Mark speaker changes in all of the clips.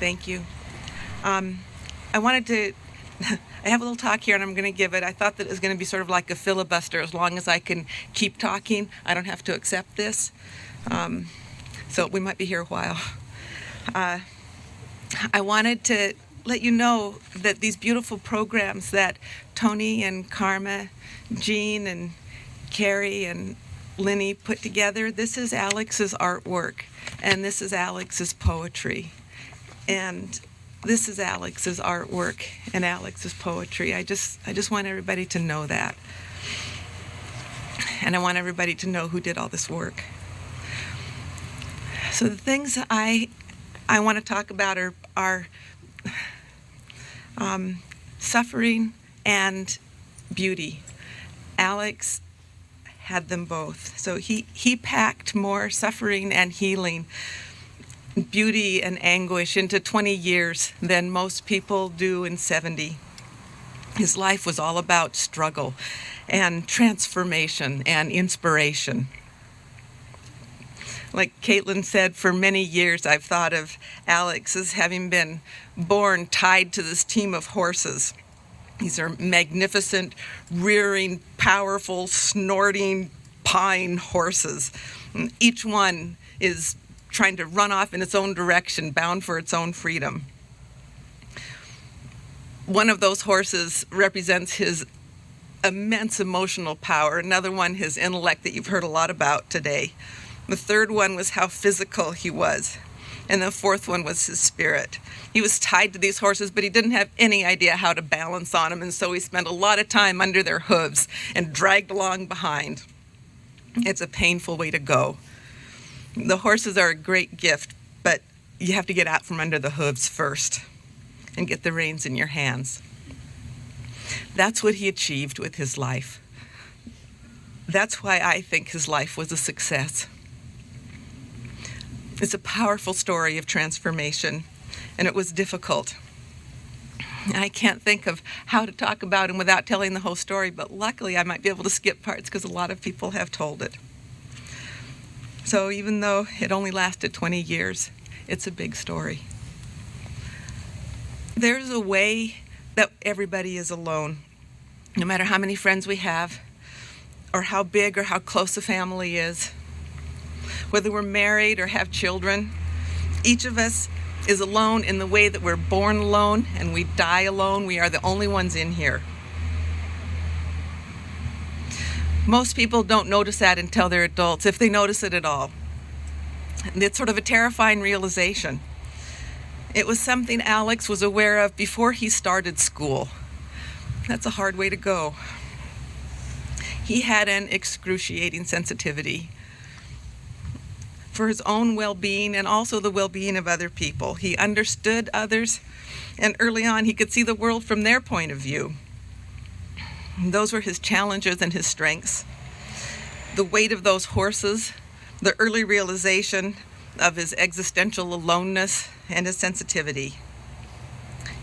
Speaker 1: Thank you. I wanted to, I have a little talk here and I'm going to give it. I thought that it was going to be sort of like a filibuster. As long as I can keep talking, I don't have to accept this. So we might be here a while. I wanted to let you know that these beautiful programs that Tony and Karma, Jean and Carrie and Linny put together, this is Alex's artwork, and this is Alex's poetry, and this is Alex's artwork and Alex's poetry. I just want everybody to know that, and I want everybody to know who did all this work. So the things I want to talk about are suffering and beauty. Alex had them both. So he packed more suffering and healing, beauty and anguish into 20 years than most people do in 70. His life was all about struggle and transformation and inspiration. Like Caitlin said, for many years I've thought of Alex as having been born tied to this team of horses. These are magnificent, rearing, powerful, snorting pine horses. And each one is trying to run off in its own direction, bound for its own freedom. One of those horses represents his immense emotional power. Another one, his intellect that you've heard a lot about today. The third one was how physical he was. And the fourth one was his spirit. He was tied to these horses, but he didn't have any idea how to balance on them, and so he spent a lot of time under their hooves and dragged along behind. It's a painful way to go. The horses are a great gift, but you have to get out from under the hooves first and get the reins in your hands. That's what he achieved with his life. That's why I think his life was a success. It's a powerful story of transformation, and it was difficult. I can't think of how to talk about him without telling the whole story, but luckily I might be able to skip parts because a lot of people have told it. So even though it only lasted 20 years, it's a big story. There's a way that everybody is alone, no matter how many friends we have, or how big or how close a family is. Whether we're married or have children, each of us is alone in the way that we're born alone and we die alone. We are the only ones in here. Most people don't notice that until they're adults, if they notice it at all. And it's sort of a terrifying realization. It was something Alex was aware of before he started school. That's a hard way to go. He had an excruciating sensitivity for his own well-being and also the well-being of other people. He understood others, and early on he could see the world from their point of view. Those were his challenges and his strengths. The weight of those horses, the early realization of his existential aloneness, and his sensitivity.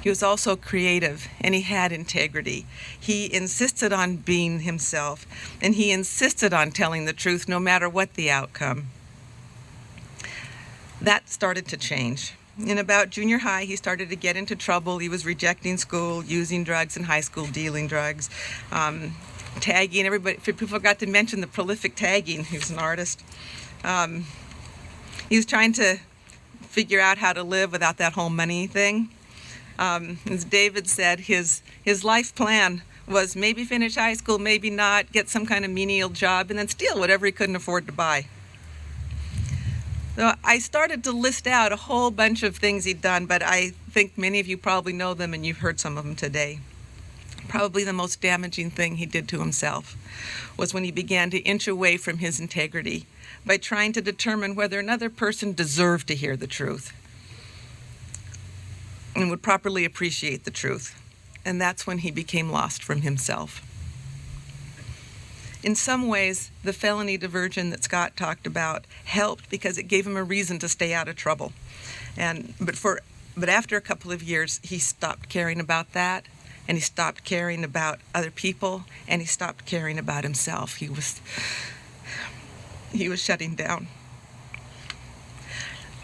Speaker 1: He was also creative, and he had integrity. He insisted on being himself, and he insisted on telling the truth no matter what the outcome. That started to change. In about junior high, he started to get into trouble. He was rejecting school, using drugs in high school, dealing drugs, tagging. Everybody, people forgot to mention the prolific tagging. He was an artist. He was trying to figure out how to live without that whole money thing. As David said, his life plan was maybe finish high school, maybe not, get some kind of menial job, and then steal whatever he couldn't afford to buy. So I started to list out a whole bunch of things he'd done, but I think many of you probably know them and you've heard some of them today. Probably the most damaging thing he did to himself was when he began to inch away from his integrity by trying to determine whether another person deserved to hear the truth and would properly appreciate the truth. And that's when he became lost from himself. In some ways, the felony diversion that Scott talked about helped because it gave him a reason to stay out of trouble. But after a couple of years, he stopped caring about that, and he stopped caring about other people, and he stopped caring about himself. He was shutting down.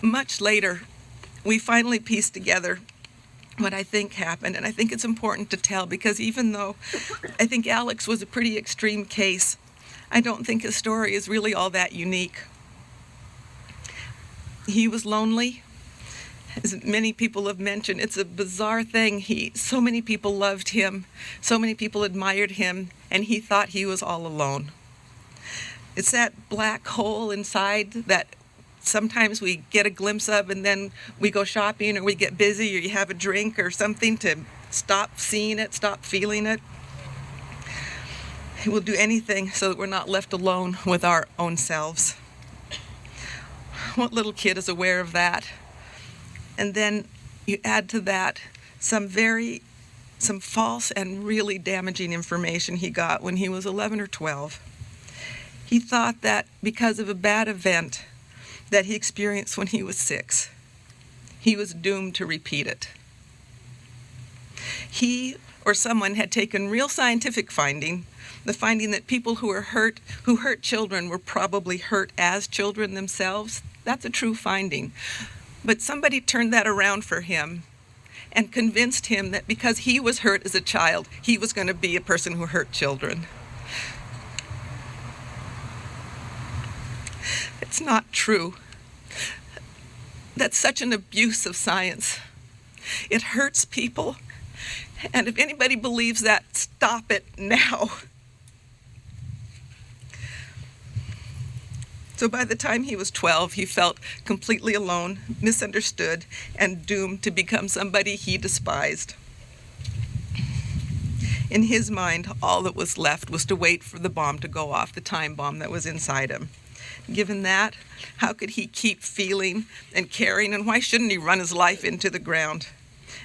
Speaker 1: Much later, we finally pieced together what I think happened, and I think it's important to tell, because even though I think Alex was a pretty extreme case, I don't think his story is really all that unique. He was lonely. As many people have mentioned, it's a bizarre thing. So many people loved him, so many people admired him, and he thought he was all alone. It's that black hole inside that sometimes we get a glimpse of, and then we go shopping, or we get busy, or you have a drink or something to stop seeing it, stop feeling it. We'll do anything so that we're not left alone with our own selves. What little kid is aware of that? And then you add to that some false and really damaging information he got when he was 11 or 12. He thought that because of a bad event that he experienced when he was 6, he was doomed to repeat it. He or someone had taken real scientific finding, the finding that people who hurt children were probably hurt as children themselves. That's a true finding. But somebody turned that around for him and convinced him that because he was hurt as a child, he was going to be a person who hurt children. It's not true. That's such an abuse of science. It hurts people. And if anybody believes that, stop it now. So by the time he was 12, he felt completely alone, misunderstood, and doomed to become somebody he despised. In his mind, all that was left was to wait for the bomb to go off, the time bomb that was inside him. Given that, how could he keep feeling and caring, and why shouldn't he run his life into the ground?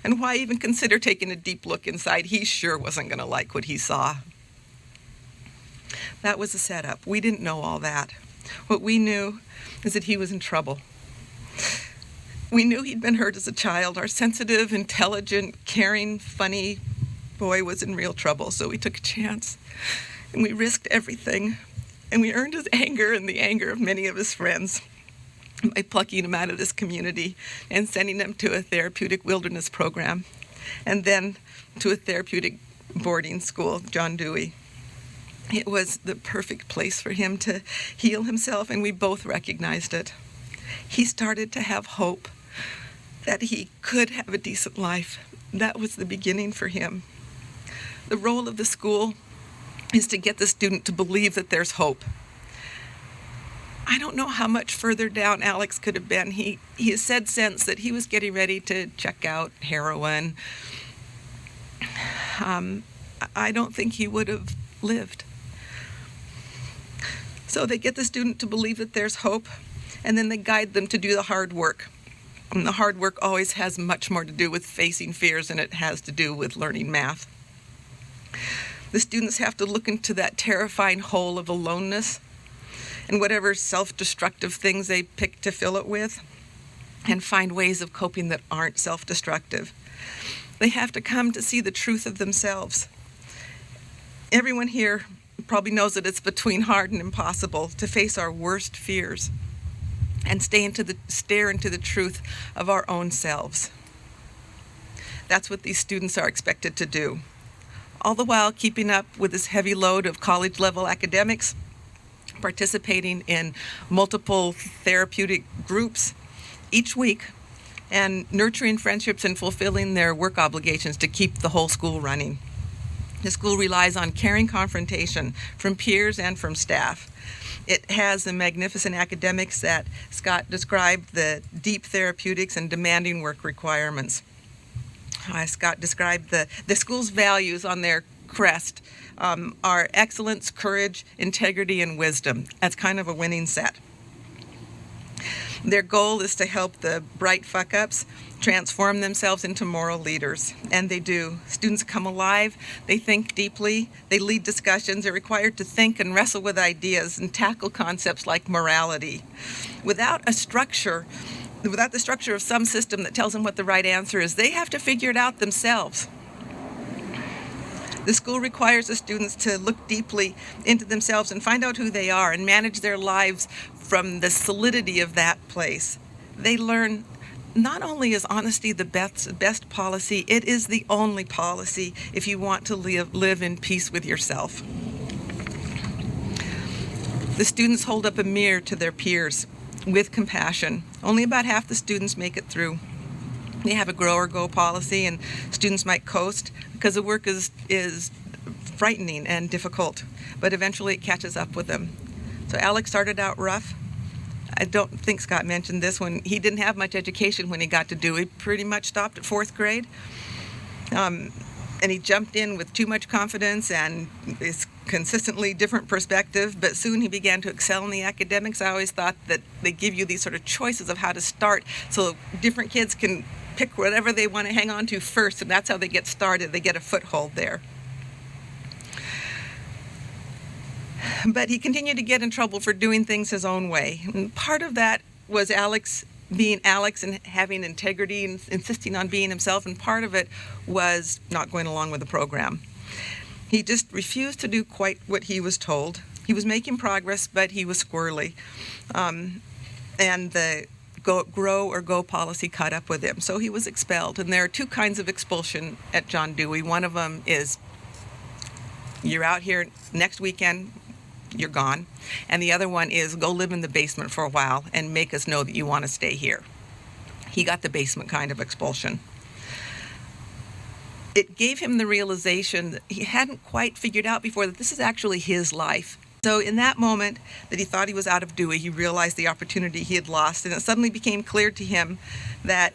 Speaker 1: And why even consider taking a deep look inside? He sure wasn't going to like what he saw. That was a setup. We didn't know all that. What we knew is that he was in trouble. We knew he'd been hurt as a child. Our sensitive, intelligent, caring, funny boy was in real trouble, so we took a chance. And we risked everything. And we earned his anger and the anger of many of his friends by plucking him out of this community and sending him to a therapeutic wilderness program, and then to a therapeutic boarding school, John Dewey. It was the perfect place for him to heal himself, and we both recognized it. He started to have hope that he could have a decent life. That was the beginning for him. The role of the school is to get the student to believe that there's hope. I don't know how much further down Alex could have been. He has said since that he was getting ready to check out heroin. I don't think he would have lived. So they get the student to believe that there's hope, and then they guide them to do the hard work. And the hard work always has much more to do with facing fears than it has to do with learning math. The students have to look into that terrifying hole of aloneness and whatever self-destructive things they pick to fill it with, and find ways of coping that aren't self-destructive. They have to come to see the truth of themselves. Everyone here probably knows that it's between hard and impossible to face our worst fears and stare into the truth of our own selves. That's what these students are expected to do. All the while keeping up with this heavy load of college-level academics, participating in multiple therapeutic groups each week, and nurturing friendships and fulfilling their work obligations to keep the whole school running. The school relies on caring confrontation from peers and from staff. It has the magnificent academics that Scott described, the deep therapeutics and demanding work requirements. Scott described the school's values on their crest are excellence, courage, integrity, and wisdom. That's kind of a winning set. Their goal is to help the bright fuck-ups transform themselves into moral leaders, and they do. Students come alive, they think deeply, they lead discussions, they're required to think and wrestle with ideas and tackle concepts like morality. Without the structure of some system that tells them what the right answer is, they have to figure it out themselves. The school requires the students to look deeply into themselves and find out who they are and manage their lives from the solidity of that place. They learn not only is honesty the best policy, it is the only policy if you want to live in peace with yourself. The students hold up a mirror to their peers with compassion. Only about half the students make it through. They have a grow or go policy, and students might coast because the work is frightening and difficult, but eventually it catches up with them. So Alex started out rough. I don't think Scott mentioned this one. He didn't have much education when he got to Dewey. Pretty much stopped at 4th grade. And he jumped in with too much confidence and his consistently different perspective, but soon he began to excel in the academics. I always thought that they give you these sort of choices of how to start so different kids can pick whatever they want to hang on to first, and that's how they get started. They get a foothold there. But he continued to get in trouble for doing things his own way. And part of that was Alex being Alex and having integrity and insisting on being himself, and part of it was not going along with the program. He just refused to do quite what he was told. He was making progress, but he was squirrely. And the grow or go policy caught up with him, so he was expelled. And there are 2 kinds of expulsion at John Dewey. One of them is you're out here next weekend, you're gone. And the other one is go live in the basement for a while and make us know that you want to stay here. He got the basement kind of expulsion. It gave him the realization that he hadn't quite figured out before that this is actually his life. So in that moment that he thought he was out of Dewey, he realized the opportunity he had lost, and it suddenly became clear to him that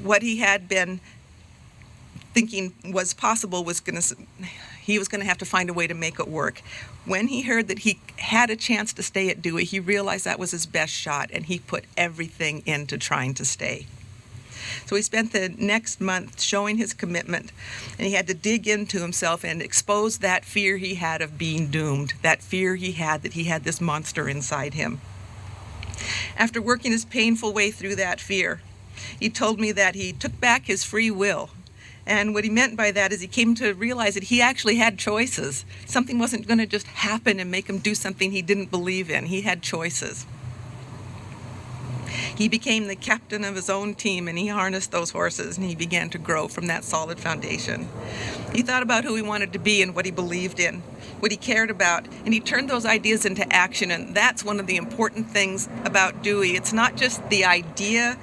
Speaker 1: what he had been thinking was possible he was going to have to find a way to make it work. When he heard that he had a chance to stay at Dewey, he realized that was his best shot, and he put everything into trying to stay. So he spent the next month showing his commitment, and he had to dig into himself and expose that fear he had of being doomed, that fear he had that he had this monster inside him. After working his painful way through that fear, he told me that he took back his free will. And what he meant by that is he came to realize that he actually had choices. Something wasn't going to just happen and make him do something he didn't believe in. He had choices. He became the captain of his own team, and he harnessed those horses, and he began to grow from that solid foundation. He thought about who he wanted to be and what he believed in, what he cared about, and he turned those ideas into action, and that's one of the important things about Dewey. It's not just the idea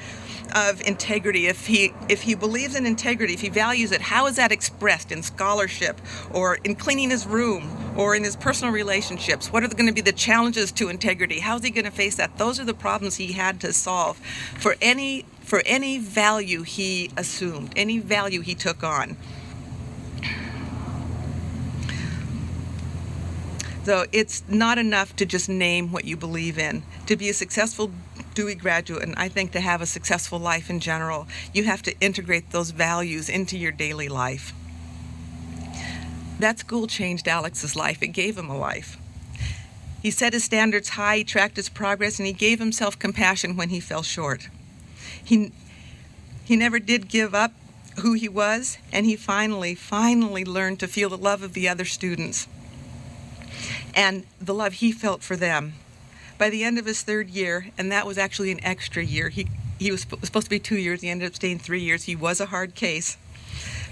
Speaker 1: of integrity. If he believes in integrity, if he values it, how is that expressed in scholarship or in cleaning his room or in his personal relationships? What are going to be the challenges to integrity? How is he going to face that? Those are the problems he had to solve for any value he assumed, any value he took on. So it's not enough to just name what you believe in. To be a successful Dewey graduate, and I think to have a successful life in general, you have to integrate those values into your daily life. That school changed Alex's life. It gave him a life. He set his standards high, he tracked his progress, and he gave himself compassion when he fell short. He never did give up who he was, and he finally learned to feel the love of the other students and the love he felt for them. By the end of his 3rd year, and that was actually an extra year, he was supposed to be 2 years, he ended up staying 3 years. He was a hard case.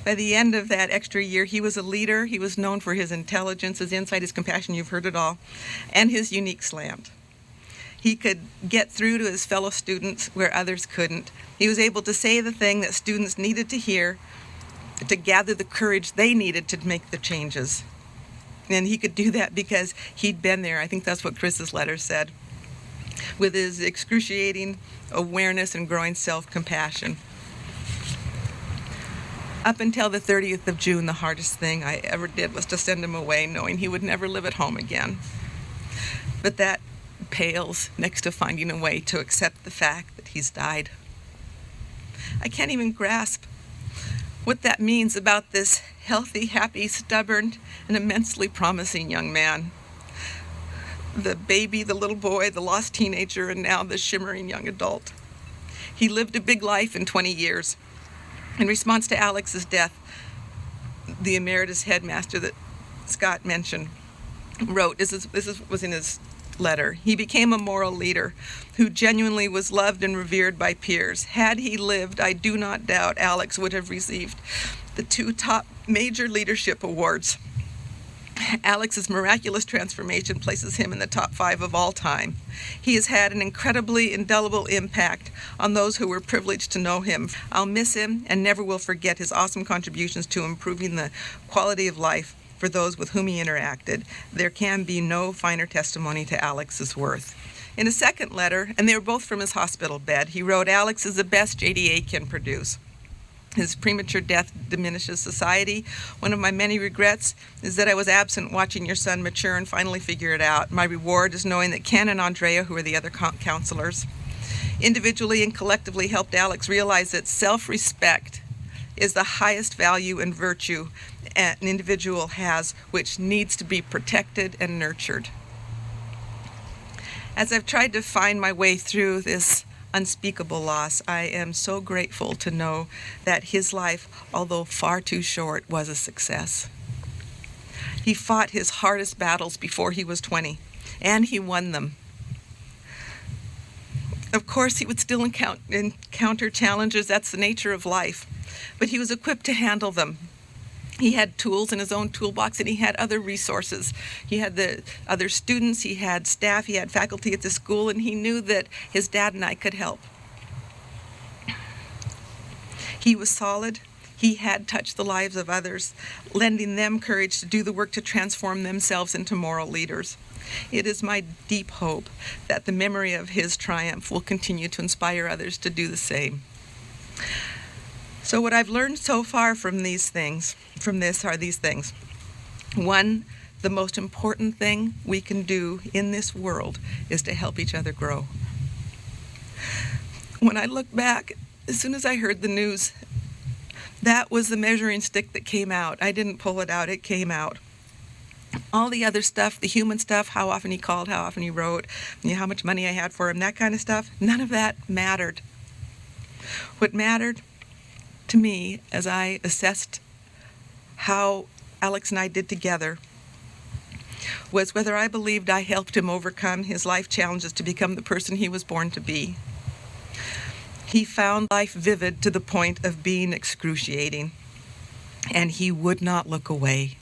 Speaker 1: By the end of that extra year, he was a leader. He was known for his intelligence, his insight, his compassion, you've heard it all, and his unique slant. He could get through to his fellow students where others couldn't. He was able to say the thing that students needed to hear to gather the courage they needed to make the changes. And he could do that because he'd been there. I think that's what Chris's letter said. With his excruciating awareness and growing self-compassion. Up until the 30th of June, the hardest thing I ever did was to send him away, knowing he would never live at home again. But that pales next to finding a way to accept the fact that he's died. I can't even grasp what that means about this healthy, happy, stubborn, and immensely promising young man. The baby, the little boy, the lost teenager, and now the shimmering young adult. He lived a big life in 20 years. In response to Alex's death, the emeritus headmaster that Scott mentioned wrote, this was in his letter. He became a moral leader who genuinely was loved and revered by peers. Had he lived, I do not doubt Alex would have received the 2 top major leadership awards. Alex's miraculous transformation places him in the top 5 of all time. He has had an incredibly indelible impact on those who were privileged to know him. I'll miss him and never will forget his awesome contributions to improving the quality of life for those with whom he interacted. There can be no finer testimony to Alex's worth. In a second letter, and they were both from his hospital bed, he wrote, "Alex is the best JDA can produce. His premature death diminishes society. One of my many regrets is that I was absent watching your son mature and finally figure it out. My reward is knowing that Ken and Andrea, who are the other counselors, individually and collectively helped Alex realize that self-respect is the highest value and virtue an individual has, which needs to be protected and nurtured." As I've tried to find my way through this unspeakable loss, I am so grateful to know that his life, although far too short, was a success. He fought his hardest battles before he was 20, and he won them. Of course, he would still encounter challenges. That's the nature of life. But he was equipped to handle them. He had tools in his own toolbox, and he had other resources. He had the other students, he had staff, he had faculty at the school, and he knew that his dad and I could help. He was solid. He had touched the lives of others, lending them courage to do the work to transform themselves into moral leaders. It is my deep hope that the memory of his triumph will continue to inspire others to do the same. So what I've learned so far from this are these things. 1, the most important thing we can do in this world is to help each other grow. When I look back, as soon as I heard the news, that was the measuring stick that came out. I didn't pull it out, it came out. All the other stuff, the human stuff, how often he called, how often he wrote, how much money I had for him, that kind of stuff, none of that mattered. What mattered to me, as I assessed how Alex and I did together, was whether I believed I helped him overcome his life challenges to become the person he was born to be. He found life vivid to the point of being excruciating, and he would not look away.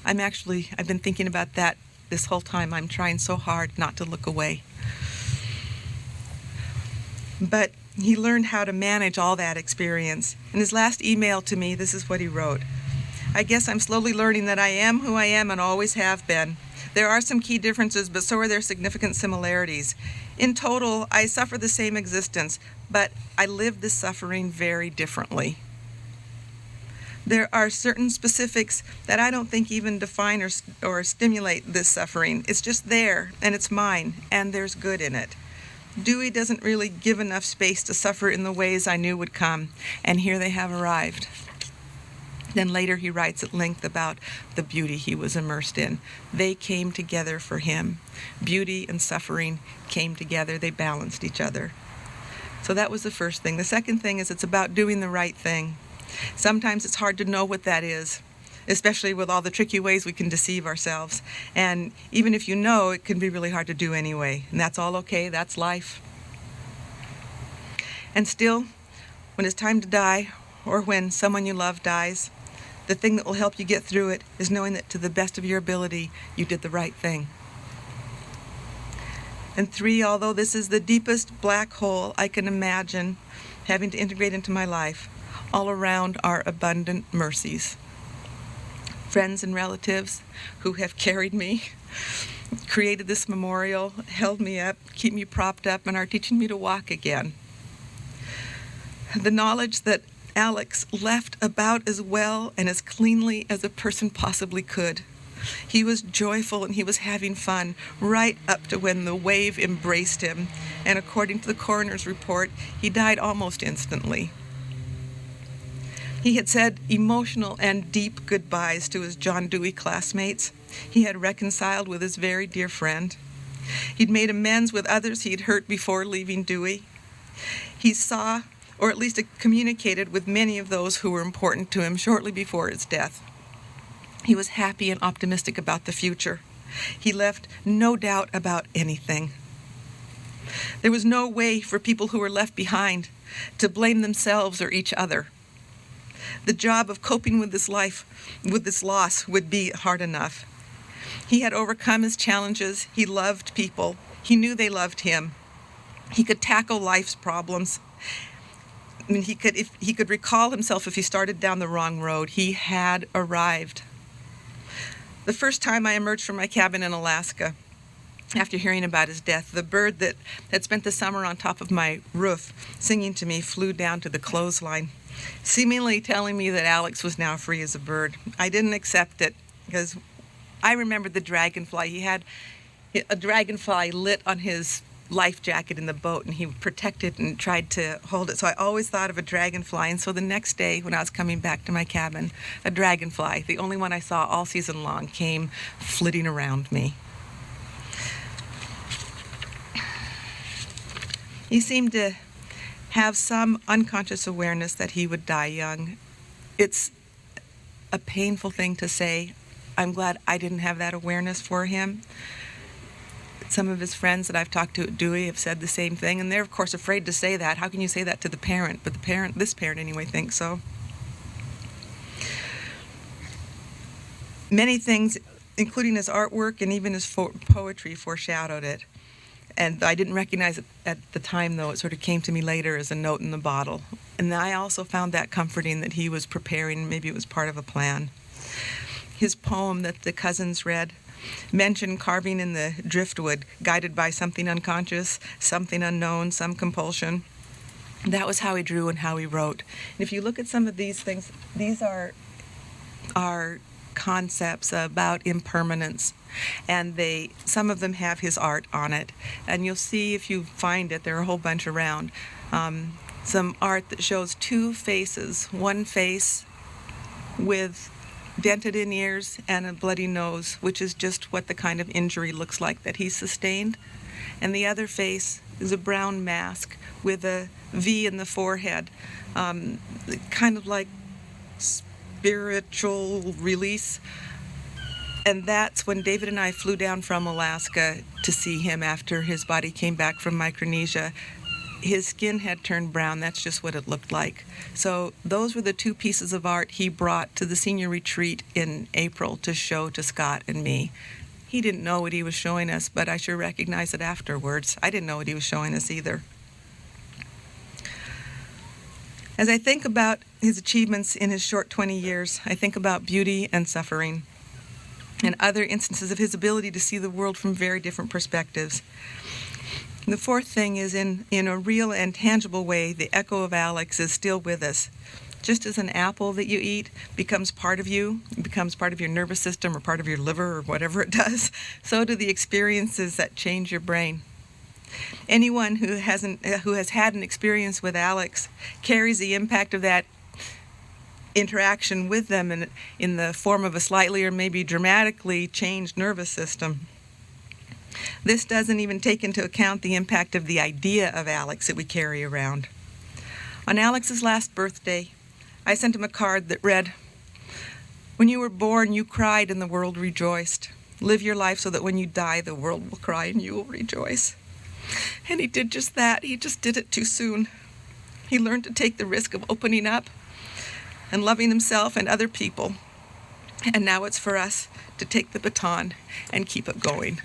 Speaker 1: I've been thinking about that this whole time. I'm trying so hard not to look away. But he learned how to manage all that experience. In his last email to me, this is what he wrote. "I guess I'm slowly learning that I am who I am and always have been. There are some key differences, but so are there significant similarities. In total, I suffer the same existence, but I live this suffering very differently. There are certain specifics that I don't think even define or stimulate this suffering. It's just there, and it's mine, and there's good in it. Dewey doesn't really give enough space to suffer in the ways I knew would come, and here they have arrived." Then later he writes at length about the beauty he was immersed in. They came together for him. Beauty and suffering came together. They balanced each other. So that was the first thing. The second thing is it's about doing the right thing. Sometimes it's hard to know what that is, especially with all the tricky ways we can deceive ourselves. And even if you know, it can be really hard to do anyway. And that's all okay. That's life. And still, when it's time to die, or when someone you love dies, the thing that will help you get through it is knowing that to the best of your ability, you did the right thing. And 3, although this is the deepest black hole I can imagine having to integrate into my life, all around are abundant mercies. Friends and relatives who have carried me, created this memorial, held me up, keep me propped up, and are teaching me to walk again. The knowledge that Alex left about as well and as cleanly as a person possibly could. He was joyful and he was having fun right up to when the wave embraced him, and according to the coroner's report, he died almost instantly. He had said emotional and deep goodbyes to his John Dewey classmates. He had reconciled with his very dear friend. He'd made amends with others he'd hurt before leaving Dewey. He saw, or at least communicated with many of those who were important to him shortly before his death. He was happy and optimistic about the future. He left no doubt about anything. There was no way for people who were left behind to blame themselves or each other. The job of coping with this loss would be hard enough. He had overcome his challenges. He loved people. He knew they loved him. He could tackle life's problems. I mean, if he could recall himself if he started down the wrong road. He had arrived. The first time I emerged from my cabin in Alaska, after hearing about his death, the bird that had spent the summer on top of my roof singing to me flew down to the clothesline, seemingly telling me that Alex was now free as a bird. I didn't accept it because I remembered the dragonfly. He had a dragonfly lit on his life jacket in the boat, and he protected and tried to hold it. So I always thought of a dragonfly. And so the next day when I was coming back to my cabin, a dragonfly, the only one I saw all season long, came flitting around me. He seemed to have some unconscious awareness that he would die young. It's a painful thing to say. I'm glad I didn't have that awareness for him. Some of his friends that I've talked to at Dewey have said the same thing, and they're of course afraid to say that. How can you say that to the parent? But this parent anyway, thinks so. Many things, including his artwork and even his poetry, foreshadowed it. And I didn't recognize it at the time, though. It sort of came to me later as a note in the bottle. And I also found that comforting, that he was preparing. Maybe it was part of a plan. His poem that the cousins read mentioned carving in the driftwood, guided by something unconscious, something unknown, some compulsion. That was how he drew and how he wrote. And if you look at some of these things, these are concepts about impermanence, and some of them have his art on it. And you'll see, if you find it, there are a whole bunch around, some art that shows two faces, one face with dented in ears and a bloody nose, which is just what the kind of injury looks like that he sustained. And the other face is a brown mask with a V in the forehead, kind of like spiritual release. And that's when David and I flew down from Alaska to see him after his body came back from Micronesia. His skin had turned brown. That's just what it looked like. So those were the two pieces of art he brought to the senior retreat in April to show to Scott and me. He didn't know what he was showing us, but I sure recognized it afterwards. I didn't know what he was showing us either. As I think about his achievements in his short 20 years, I think about beauty and suffering and other instances of his ability to see the world from very different perspectives. The fourth thing is, in a real and tangible way, the echo of Alex is still with us. Just as an apple that you eat becomes part of you, it becomes part of your nervous system or part of your liver or whatever it does, so do the experiences that change your brain. Anyone who has had an experience with Alex carries the impact of that interaction with them in the form of a slightly or maybe dramatically changed nervous system. This doesn't even take into account the impact of the idea of Alex that we carry around. On Alex's last birthday, I sent him a card that read, "When you were born, you cried and the world rejoiced. Live your life so that when you die, the world will cry and you will rejoice." And he did just that. He just did it too soon. He learned to take the risk of opening up and loving himself and other people. And now it's for us to take the baton and keep it going.